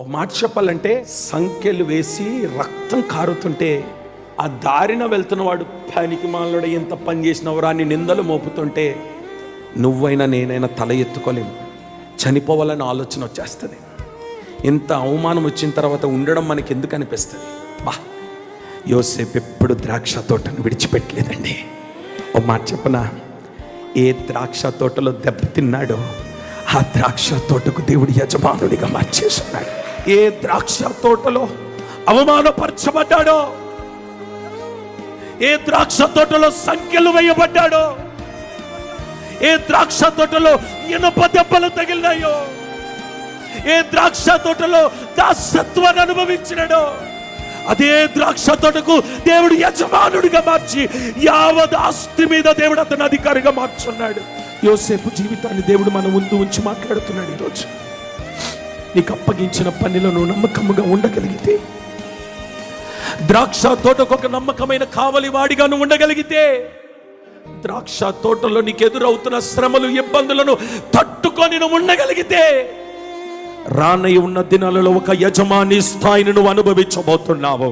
ఒక మాట చెప్పాలంటే, సంఖ్యలు వేసి రక్తం కారుతుంటే ఆ దారిన వెళ్తున్నవాడు పనికి మాలోడ ఎంత పని చేసినవరా అని నిందలు మోపుతుంటే నువ్వైనా నేనైనా తల ఎత్తుకోలేము, చనిపోవాలని ఆలోచన వచ్చేస్తుంది. ఇంత అవమానం వచ్చిన తర్వాత ఉండడం మనకి ఎందుకు అనిపిస్తుంది? బా, యోసేపు ఎప్పుడు ద్రాక్ష తోటను విడిచిపెట్టలేదండి. ఒక మాట చెప్పనా, ఏ ద్రాక్ష తోటలో దెబ్బతిన్నాడో ఆ ద్రాక్ష తోటకు దేవుడు యజమానుడిగా మార్చేస్తున్నాడు. ఏ ద్రాక్ష తోటలో అవమానపరచబడ్డాడో, ఏ ద్రాక్ష తోటలో సంఖ్యలు వేయబడ్డాడో, ఏ ద్రాక్ష తోటలో ఇనుప దెబ్బలు తగిలినాయో, ఏ ద్రాక్ష తోటలో దాసత్వాన్ని అనుభవించినాడో, అదే ద్రాక్ష తోటకు దేవుడు యజమానుడిగా మార్చి యావత్ ఆస్తి మీద దేవుడు అతను అధికారిగా మార్చున్నాడు. యోసేపు జీవితాన్ని దేవుడు మన ముందు ఉంచి మాట్లాడుతున్నాడు. ఈరోజు నీకు అప్పగించిన పనిలో నువ్వు నమ్మకముగా ఉండగలిగితే, ద్రాక్ష తోటకు ఒక నమ్మకమైన కావలి వాడిగా నువ్వు ఉండగలిగితే, ద్రాక్ష తోటలో నీకు ఎదురవుతున్న శ్రమలు ఇబ్బందులను తట్టుకొని నువ్వు ఉండగలిగితే, రానయ్య ఉన్న దినాలలో ఒక యజమాని స్థాయిని నువ్వు అనుభవించబోతున్నావు.